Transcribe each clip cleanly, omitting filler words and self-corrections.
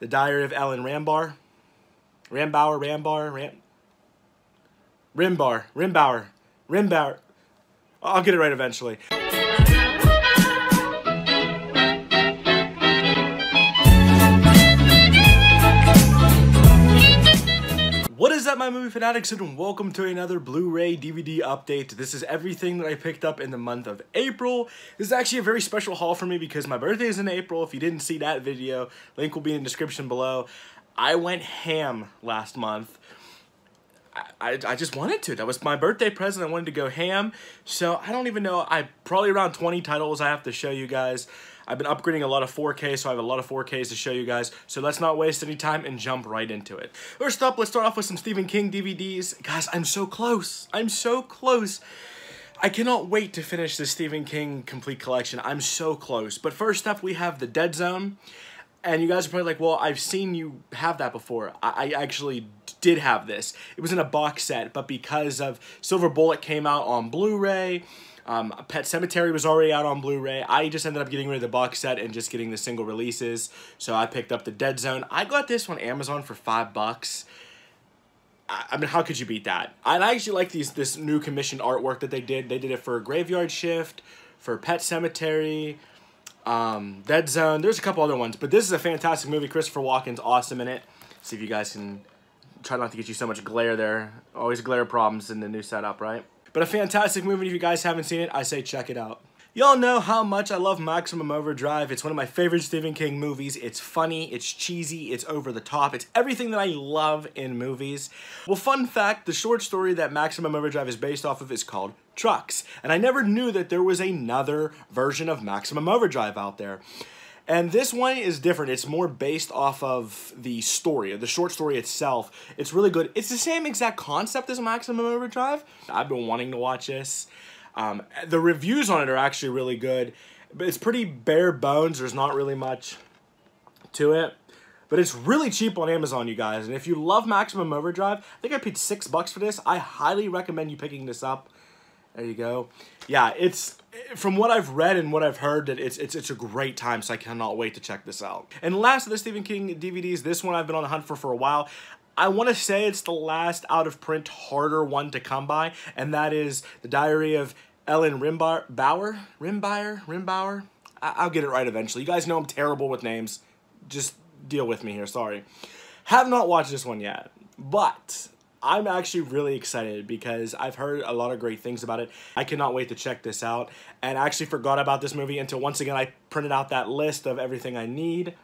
The Diary of Ellen Rimbar. Rimbower. I'll get it right eventually. What is up, my movie fanatics, and welcome to another Blu-ray DVD update. This is everything that I picked up in the month of April. This is actually a very special haul for me because my birthday is in April. If you didn't see that video, link will be in the description below. I went ham last month. I just wanted to. That was my birthday present. I wanted to go ham. So I don't even know. Probably around 20 titles I have to show you guys. I've been upgrading a lot of 4K, so I have a lot of 4Ks to show you guys. So let's not waste any time and jump right into it. First up, let's start off with some Stephen King DVDs. Guys, I'm so close. I'm so close. I cannot wait to finish this Stephen King complete collection. I'm so close. But first up, we have The Dead Zone. And you guys are probably like, well, I've seen you have that before. I actually did have this. It was in a box set, but because of Silver Bullet came out on Blu-ray, Pet Sematary was already out on Blu-ray. I just ended up getting rid of the box set and just getting the single releases. So I picked up The Dead Zone. I got this on Amazon for $5. I mean, how could you beat that? I actually like this new commissioned artwork that they did. They did it for Graveyard Shift, for Pet Sematary, Dead Zone. There's a couple other ones, but this is a fantastic movie. Christopher Walken's awesome in it. See if you guys can try not to get you so much glare there. Always glare problems in the new setup, right? But a fantastic movie. If you guys haven't seen it, I say check it out. Y'all know how much I love Maximum Overdrive. It's one of my favorite Stephen King movies. It's funny, it's cheesy, it's over the top. It's everything that I love in movies. Well, fun fact, the short story that Maximum Overdrive is based off of is called Trucks. And I never knew that there was another version of Maximum Overdrive out there. And this one is different. It's more based off of the story, the short story itself. It's really good. It's the same exact concept as Maximum Overdrive. I've been wanting to watch this. The reviews on it are actually really good, but it's pretty bare bones. There's not really much to it, but it's really cheap on Amazon, you guys. And if you love Maximum Overdrive, I think I paid $6 for this. I highly recommend you picking this up. There you go. Yeah, it's, from what I've read and what I've heard, that it's a great time, so I cannot wait to check this out. And last of the Stephen King DVDs, this one I've been on the hunt for a while. I want to say it's the last out-of-print, harder one to come by, and that is The Diary of Ellen Rimbower? I'll get it right eventually. You guys know I'm terrible with names. Just deal with me here, sorry. Have not watched this one yet, but I'm actually really excited because I've heard a lot of great things about it. I cannot wait to check this out, and I actually forgot about this movie until once again I printed out that list of everything I need.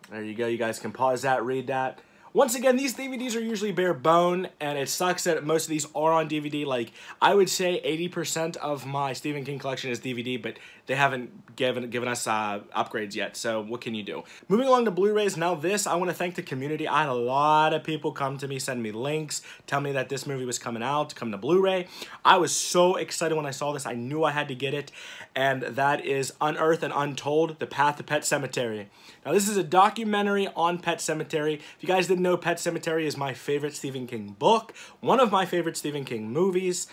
There you go. You guys can pause that, read that. Once again, these DVDs are usually bare bone, and it sucks that most of these are on DVD. Like, I would say 80% of my Stephen King collection is DVD, but they haven't given us upgrades yet, so what can you do? Moving along to Blu-rays, now this, I want to thank the community. I had a lot of people come to me, send me links, tell me that this movie was coming out, coming to Blu-ray. I was so excited when I saw this. I knew I had to get it, and that is Unearthed and Untold, The Path to Pet Sematary. Now, this is a documentary on Pet Sematary. If you guys didn't know, Pet Sematary is my favorite Stephen King book, one of my favorite Stephen King movies.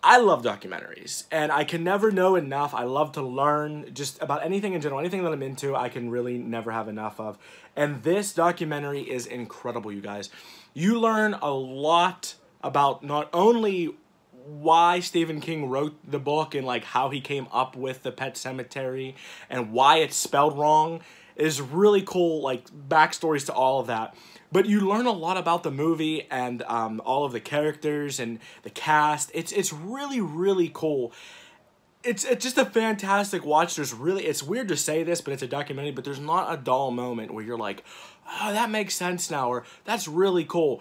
I love documentaries, and I can never know enough. I love to learn just about anything in general. Anything that I'm into, I can really never have enough of. And this documentary is incredible, you guys. You learn a lot about not only why Stephen King wrote the book and like how he came up with the Pet Sematary and why it's spelled wrong. Is really cool, like, backstories to all of that. But you learn a lot about the movie and all of the characters and the cast. It's really, really cool. It's just a fantastic watch. It's weird to say this, but it's a documentary, but there's not a dull moment where you're like, oh, that makes sense now, or that's really cool.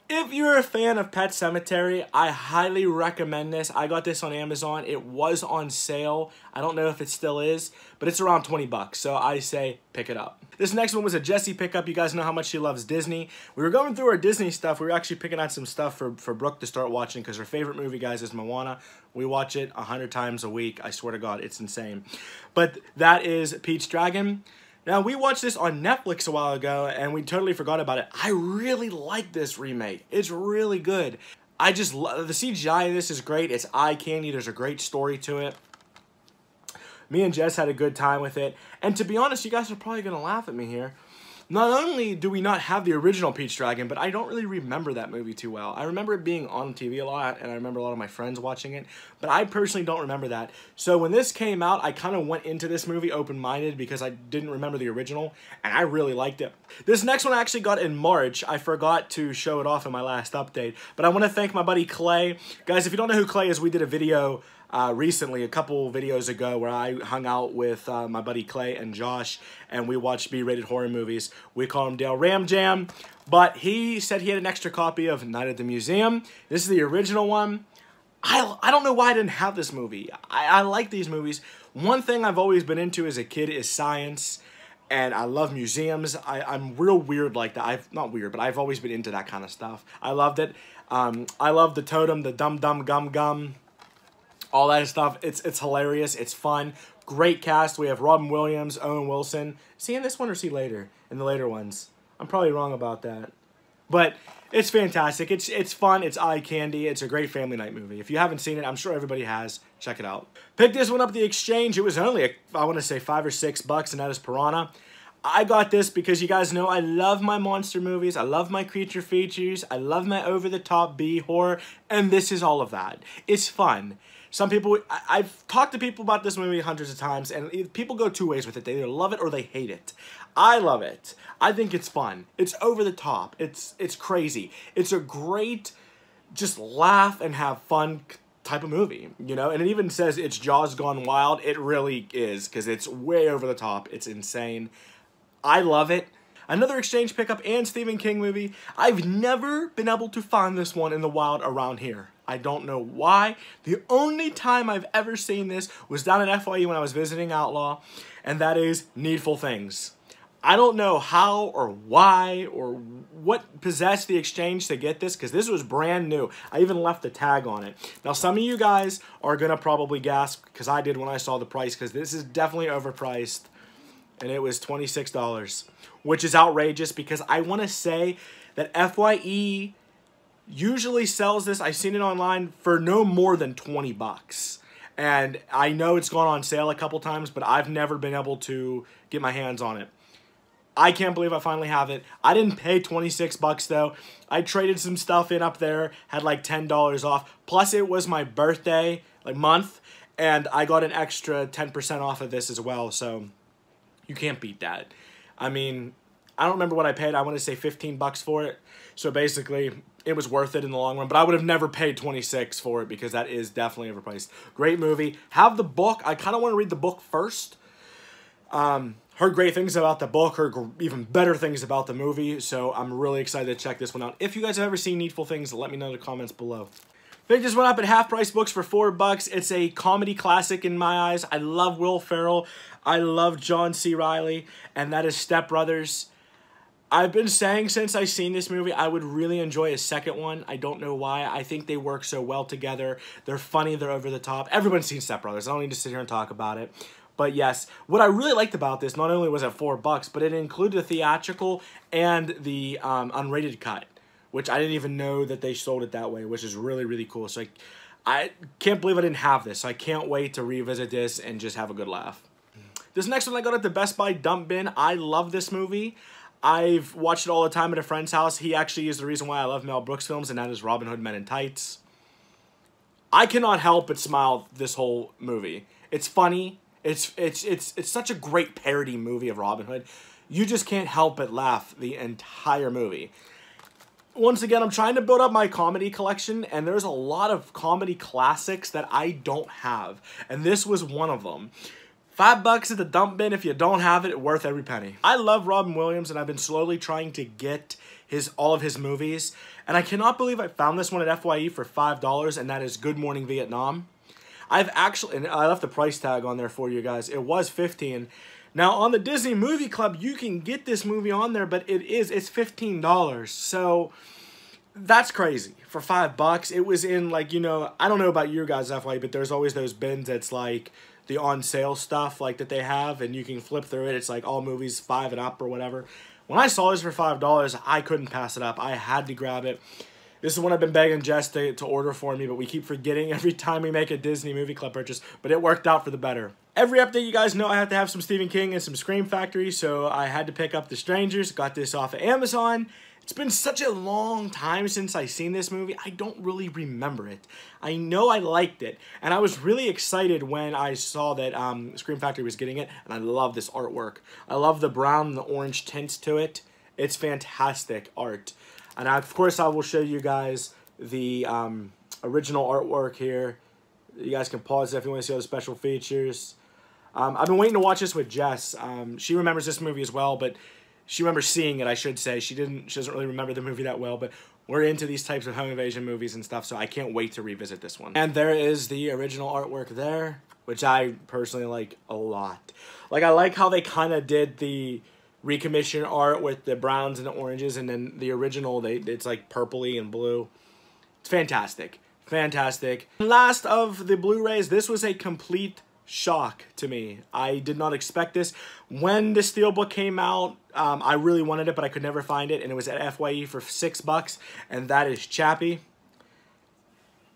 If you're a fan of Pet Sematary, I highly recommend this. I got this on Amazon. It was on sale. I don't know if it still is, but it's around 20 bucks, so I say pick it up. This next one was a Jessie pickup. You guys know how much she loves Disney. We were going through our Disney stuff. We were actually picking out some stuff for Brooke to start watching because her favorite movie, guys, is Moana. We watch it 100 times a week. I swear to God, it's insane. But that is Pete's Dragon. Now, we watched this on Netflix a while ago, and we totally forgot about it. I really like this remake. It's really good. I just love the CGI in this is great. It's eye candy. There's a great story to it. Me and Jess had a good time with it. And to be honest, you guys are probably going to laugh at me here. Not only do we not have the original Pete's Dragon, but I don't really remember that movie too well. I remember it being on TV a lot, and I remember a lot of my friends watching it, but I personally don't remember that. So when this came out, I kind of went into this movie open-minded because I didn't remember the original, and I really liked it. This next one I actually got in March. I forgot to show it off in my last update, but I want to thank my buddy Clay. Guys, if you don't know who Clay is, we did a video recently, a couple videos ago, where I hung out with my buddy Clay and Josh, and we watched B-rated horror movies. We call him Dale Ram Jam, but he said he had an extra copy of Night at the Museum. This is the original one. I don't know why I didn't have this movie. I like these movies. One thing I've always been into as a kid is science, and I love museums. I'm real weird like that. Not weird, but I've always been into that kind of stuff. I loved it. I love the totem, the dum dum gum gum. All that stuff. It's hilarious. It's fun. Great cast. We have Robin Williams, Owen Wilson. Is he in this one or is he later? In the later ones. I'm probably wrong about that. But it's fantastic. It's fun. It's eye candy. It's a great family night movie. If you haven't seen it, I'm sure everybody has. Check it out. Picked this one up at the exchange. It was only, I want to say, $5 or $6, and that is Piranha. I got this because you guys know I love my monster movies. I love my creature features. I love my over-the-top B horror. And this is all of that. It's fun. Some people, I've talked to people about this movie hundreds of times, and people go two ways with it. They either love it or they hate it. I love it. I think it's fun. It's over the top. It's crazy. It's a great, just laugh and have fun type of movie, you know? And it even says it's Jaws gone wild. It really is, because it's way over the top. It's insane. I love it. Another exchange pickup and Stephen King movie. I've never been able to find this one in the wild around here. I don't know why. The only time I've ever seen this was down at FYE when I was visiting Outlaw, and that is Needful Things. I don't know how or why or what possessed the exchange to get this, because this was brand new. I even left the tag on it. Now, some of you guys are going to probably gasp, because I did when I saw the price, because this is definitely overpriced, and it was $26, which is outrageous, because I want to say that FYE usually sells this, I've seen it online, for no more than 20 bucks. And I know it's gone on sale a couple times, but I've never been able to get my hands on it. I can't believe I finally have it. I didn't pay 26 bucks though. I traded some stuff in up there, had like $10 off. Plus it was my birthday, like month, and I got an extra 10% off of this as well, so you can't beat that. I mean, I don't remember what I paid. I want to say 15 bucks for it. So basically, it was worth it in the long run. But I would have never paid 26 for it because that is definitely overpriced. Great movie. Have the book. I kind of want to read the book first. Heard great things about the book. Heard even better things about the movie. So I'm really excited to check this one out. If you guys have ever seen Needful Things, let me know in the comments below. Picked this one up at Half Price Books for $4. It's a comedy classic in my eyes. I love Will Ferrell. I love John C. Reilly. And that is Stepbrothers. I've been saying since I seen this movie, I would really enjoy a second one. I don't know why. I think they work so well together. They're funny. They're over the top. Everyone's seen Stepbrothers. I don't need to sit here and talk about it. But yes, what I really liked about this, not only was it $4, but it included the theatrical and the unrated cut, which I didn't even know that they sold it that way, which is really, really cool. So I can't believe I didn't have this. So I can't wait to revisit this and just have a good laugh. This next one I got at the Best Buy dump bin. I love this movie. I've watched it all the time at a friend's house. He actually is the reason why I love Mel Brooks films, and that is Robin Hood Men in Tights. I cannot help but smile this whole movie. It's funny. It's such a great parody movie of Robin Hood. You just can't help but laugh the entire movie. Once again, I'm trying to build up my comedy collection, and there's a lot of comedy classics that I don't have, and this was one of them. $5 at the dump bin. If you don't have it, worth every penny. I love Robin Williams, and I've been slowly trying to get all of his movies, and I cannot believe I found this one at FYE for $5, and that is Good Morning Vietnam. I've actually, and I left the price tag on there for you guys. It was $15. Now on the Disney Movie Club, you can get this movie on there, but it's $15. So that's crazy for $5. It was in, like, you know, I don't know about your guys' FYE, but there's always those bins that's like the on sale stuff like that they have, and you can flip through it. It's like all movies 5 and up or whatever. When I saw this for $5, I couldn't pass it up. I had to grab it. This is one I've been begging Jess to order for me, but we keep forgetting every time we make a Disney Movie Club purchase, but it worked out for the better. Every update, you guys know I have to have some Stephen King and some Scream Factory, so I had to pick up The Strangers, got this off of Amazon. It's been such a long time since I've seen this movie, I don't really remember it. I know I liked it, and I was really excited when I saw that Scream Factory was getting it, and I love this artwork. I love the brown and the orange tints to it. It's fantastic art. And of course, I will show you guys the original artwork here. You guys can pause it if you want to see all the special features. I've been waiting to watch this with Jess. She remembers this movie as well, but she remembers seeing it, I should say. She doesn't really remember the movie that well, but we're into these types of home invasion movies and stuff, so I can't wait to revisit this one. And there is the original artwork there, which I personally like a lot. Like, I like how they kind of did the recommission art with the browns and the oranges, and then the original, it's like purpley and blue. It's fantastic. Fantastic. Last of the Blu-rays, this was a complete shock to me. I did not expect this. When the Steelbook came out, I really wanted it, but I could never find it, and it was at FYE for $6, and that is Chappie.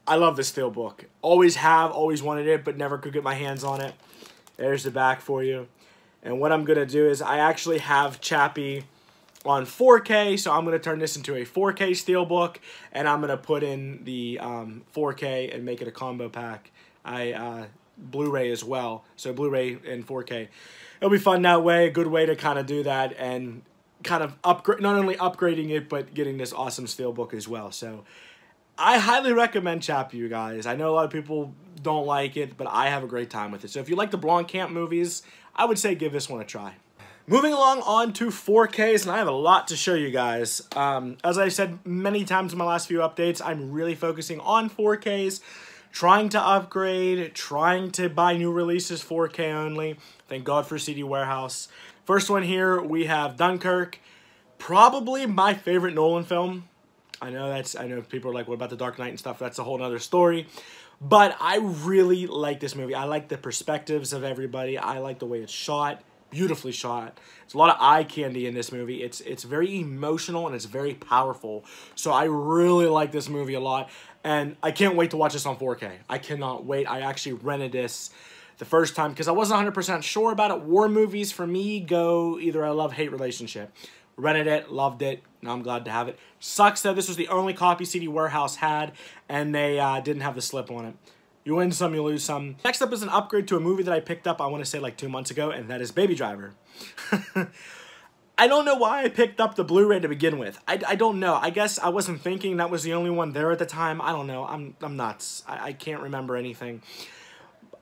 I love this Steelbook. Always have, always wanted it, but never could get my hands on it. There's the back for you. And what I'm going to do is I actually have Chappie on 4K, so I'm going to turn this into a 4K Steelbook, and I'm going to put in the 4K and make it a combo pack. Blu-ray as well, so Blu-ray and 4K. It'll be fun that way, a good way to kind of do that, and kind of upgrade, not only upgrading it, but getting this awesome Steelbook as well. So I highly recommend Chappie, you guys. I know a lot of people don't like it, but I have a great time with it. So if you like the Blomkamp movies, I would say give this one a try. Moving along on to 4Ks, and I have a lot to show you guys. As I said many times in my last few updates, I'm really focusing on 4Ks, trying to upgrade, trying to buy new releases 4K only. Thank God for CD Warehouse. First one here, we have Dunkirk. Probably my favorite Nolan film. I know people are like, what about The Dark Knight and stuff? That's a whole nother story. But I really like this movie. I like the perspectives of everybody. I like the way it's shot. Beautifully shot. There's a lot of eye candy in this movie. It's very emotional and it's very powerful. So I really like this movie a lot. And I can't wait to watch this on 4K. I cannot wait. I actually rented this the first time because I wasn't 100% sure about it. War movies for me go either a love-hate relationship. Rented it, loved it, now I'm glad to have it. Sucks that this was the only copy CD Warehouse had, and they didn't have the slip on it. You win some, you lose some. Next up is an upgrade to a movie that I picked up, I want to say like 2 months ago, and that is Baby Driver. I don't know why I picked up the Blu-ray to begin with. I don't know. I guess I wasn't thinking that was the only one there at the time. I don't know. I'm nuts. I can't remember anything.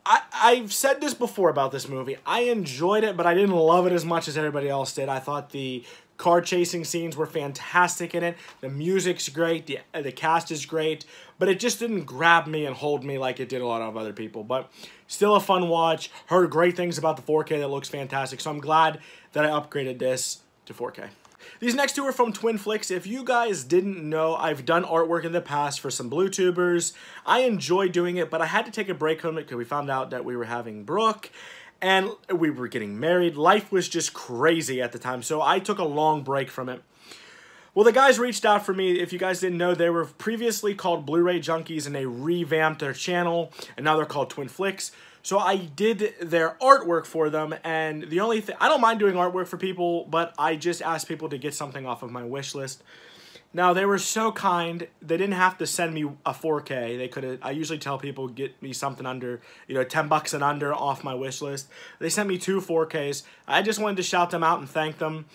I've said this before about this movie. I enjoyed it, but I didn't love it as much as everybody else did. I thought the car chasing scenes were fantastic in it. The music's great. The cast is great. But it just didn't grab me and hold me like it did a lot of other people. But still a fun watch. Heard great things about the 4K that looks fantastic. So I'm glad that I upgraded this to 4K. These next two are from Twin Flicks. If you guys didn't know, I've done artwork in the past for some BlueTubers. I enjoy doing it, but I had to take a break from it because we found out that we were having Brooke and we were getting married. Life was just crazy at the time, so I took a long break from it. Well, the guys reached out for me. If you guys didn't know, they were previously called Blu-ray Junkies, and they revamped their channel, and now they're called Twin Flicks. So I did their artwork for them, and the only thing, I don't mind doing artwork for people, but I just asked people to get something off of my wish list. Now, they were so kind, they didn't have to send me a 4K. They could have, I usually tell people, get me something under, you know, 10 bucks and under off my wish list. They sent me 2 4Ks. I just wanted to shout them out and thank them.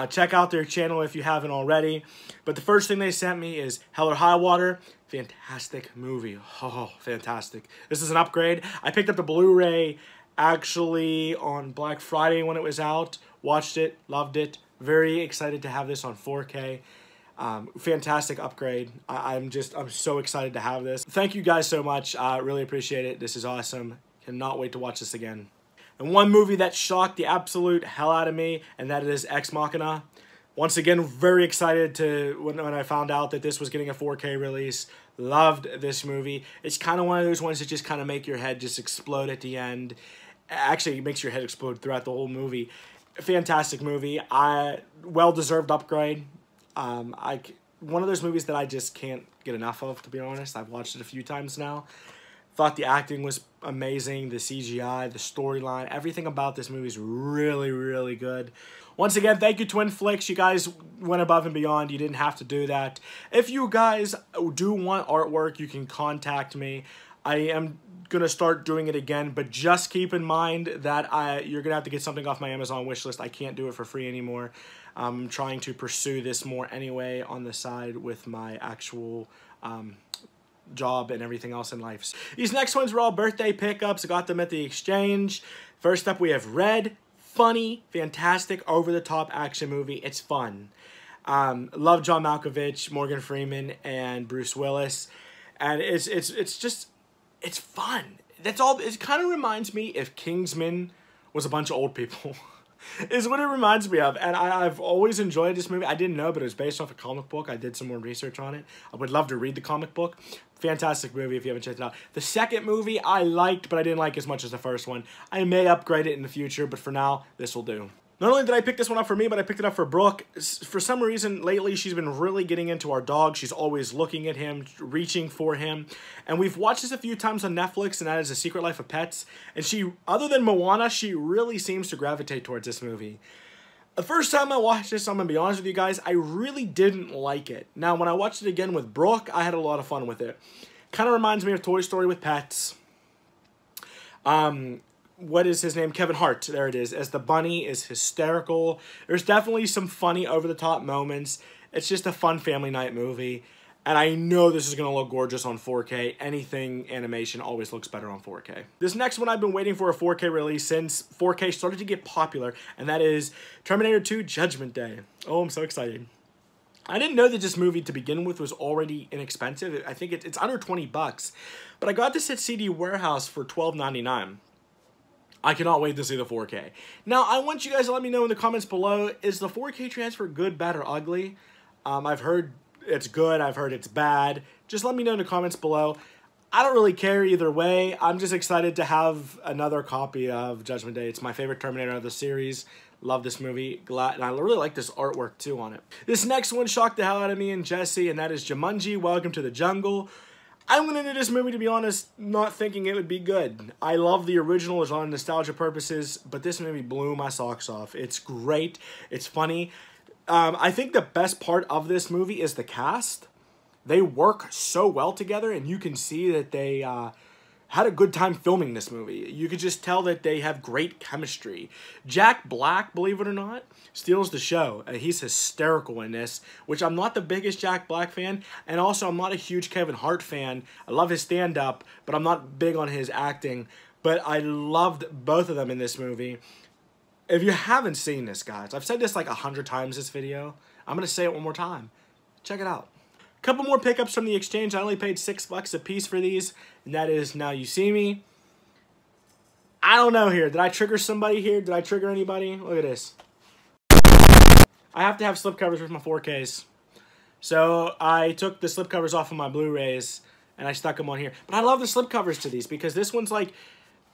Check out their channel if you haven't already. But the first thing they sent me is Hell or High Water. Fantastic movie. Oh, fantastic. This is an upgrade. I picked up the Blu-ray actually on Black Friday when it was out. Watched it, loved it. Very excited to have this on 4K. Fantastic upgrade. I'm so excited to have this. Thank you guys so much. I really appreciate it. This is awesome. Cannot wait to watch this again. And one movie that shocked the absolute hell out of me, and that is Ex Machina. Once again, very excited to when I found out that this was getting a 4K release. Loved this movie. It's kind of one of those ones that just kind of make your head just explode at the end. Actually, it makes your head explode throughout the whole movie. Fantastic movie. Well-deserved upgrade. I one of those movies that I just can't get enough of, to be honest. I've watched it a few times now. Thought the acting was amazing, the CGI, the storyline, everything about this movie is really, really good. Once again, thank you, Twin Flicks. You guys went above and beyond. You didn't have to do that. If you guys do want artwork, you can contact me. I am going to start doing it again, but just keep in mind that you're going to have to get something off my Amazon wishlist. I can't do it for free anymore. I'm trying to pursue this more anyway on the side with my actual job and everything else in life. These next ones were all birthday pickups. I got them at the exchange. First up, we have Red. Funny, fantastic, over-the-top action movie. It's fun. Love John Malkovich, Morgan Freeman, and Bruce Willis. And it's fun. That's all. It kind of reminds me if Kingsman was a bunch of old people. Is what it reminds me of. And I've always enjoyed this movie. I didn't know, but it was based off a comic book. I did some more research on it. I would love to read the comic book. Fantastic movie if you haven't checked it out. The second movie I liked, but I didn't like as much as the first one. I may upgrade it in the future, but for now, this will do. Not only did I pick this one up for me, but I picked it up for Brooke. For some reason, lately, she's been really getting into our dog. She's always looking at him, reaching for him. And we've watched this a few times on Netflix, and that is A Secret Life of Pets. And she, other than Moana, she really seems to gravitate towards this movie. The first time I watched this, I'm going to be honest with you guys, I really didn't like it. Now, when I watched it again with Brooke, I had a lot of fun with it. Kind of reminds me of Toy Story with pets. What is his name? Kevin Hart. There it is. As the bunny is hysterical. There's definitely some funny over-the-top moments. It's just a fun family night movie. And I know this is going to look gorgeous on 4K. Anything animation always looks better on 4K. This next one I've been waiting for a 4K release since 4K started to get popular. And that is Terminator 2 Judgment Day. Oh, I'm so excited. I didn't know that this movie to begin with was already inexpensive. I think it's under 20 bucks. But I got this at CD Warehouse for $12.99. I cannot wait to see the 4K. Now, I want you guys to let me know in the comments below, is the 4K transfer good, bad, or ugly? I've heard it's good. I've heard it's bad. Just let me know in the comments below. I don't really care either way. I'm just excited to have another copy of Judgment Day. It's my favorite Terminator of the series. Love this movie. Glad, and I really like this artwork, too, on it. This next one shocked the hell out of me and Jesse, and that is Jumanji, Welcome to the Jungle. I went into this movie, to be honest, not thinking it would be good. I love the original as on nostalgia purposes, but this movie blew my socks off. It's great. It's funny. I think the best part of this movie is the cast. They work so well together, and you can see that they had a good time filming this movie. You could just tell that they have great chemistry. Jack Black, believe it or not, steals the show. He's hysterical in this, which I'm not the biggest Jack Black fan, and also I'm not a huge Kevin Hart fan. I love his stand-up, but I'm not big on his acting. But I loved both of them in this movie. If you haven't seen this, guys, I've said this like 100 times this video. I'm going to say it one more time. Check it out. Couple more pickups from the exchange. I only paid $6 a piece for these, and that is Now You See Me. I don't know here. Did I trigger somebody here? Did I trigger anybody? Look at this. I have to have slipcovers with my 4Ks. So I took the slipcovers off of my Blu-rays, and I stuck them on here. But I love the slipcovers to these because this one's like,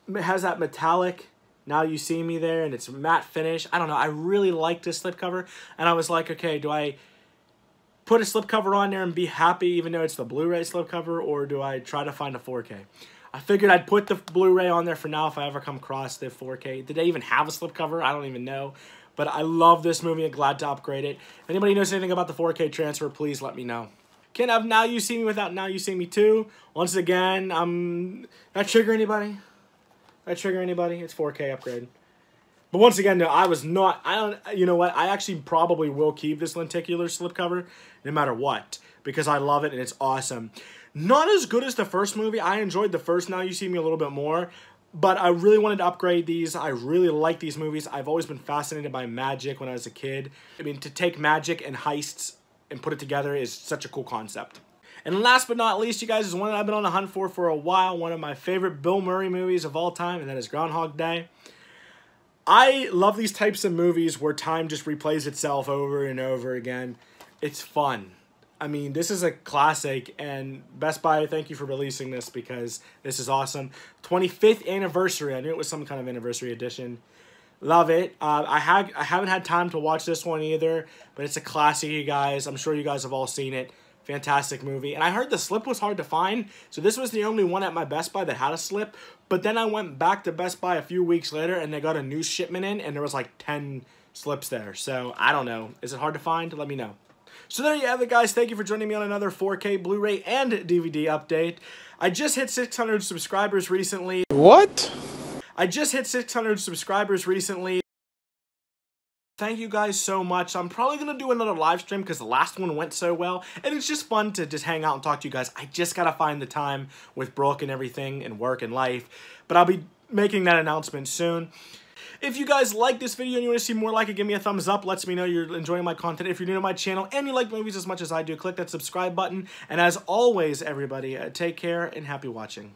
it has that metallic Now You See Me there, and it's matte finish. I don't know. I really like this slipcover, and I was like, okay, do I put a slipcover on there and be happy even though it's the Blu-ray slipcover, or do I try to find a 4K? I figured I'd put the Blu-ray on there for now if I ever come across the 4K. Did they even have a slipcover? I don't even know. But I love this movie and glad to upgrade it. If anybody knows anything about the 4K transfer, please let me know. Can't have Now You See Me without Now You See Me 2. Once again, did I trigger anybody? Did I trigger anybody? It's 4K upgrade. But once again, no, I was not, you know what, I actually probably will keep this lenticular slipcover no matter what, because I love it and it's awesome. Not as good as the first movie. I enjoyed the first Now You See Me a little bit more, but I really wanted to upgrade these. I really like these movies. I've always been fascinated by magic when I was a kid. I mean, to take magic and heists and put it together is such a cool concept. And last but not least, you guys, is one that I've been on the hunt for a while. One of my favorite Bill Murray movies of all time, and that is Groundhog Day. I love these types of movies where time just replays itself over and over again. It's fun. I mean, this is a classic, and Best Buy, thank you for releasing this because this is awesome. 25th anniversary. I knew it was some kind of anniversary edition. Love it. I haven't had time to watch this one either, but it's a classic, you guys. I'm sure you guys have all seen it. Fantastic movie. And I heard the slip was hard to find, so this was the only one at my Best Buy that had a slip. But then I went back to Best Buy a few weeks later, and they got a new shipment in, and there was like 10 slips there. So, I don't know. Is it hard to find? Let me know. So there you have it, guys. Thank you for joining me on another 4K Blu-ray and DVD update. I just hit 600 subscribers recently. What? I just hit 600 subscribers recently. Thank you guys so much. I'm probably going to do another live stream because the last one went so well. And it's just fun to just hang out and talk to you guys. I just got to find the time with Brooke and everything and work and life. But I'll be making that announcement soon. If you guys like this video and you want to see more like it, give me a thumbs up. Lets me know you're enjoying my content. If you're new to my channel and you like movies as much as I do, click that subscribe button. And as always, everybody, take care and happy watching.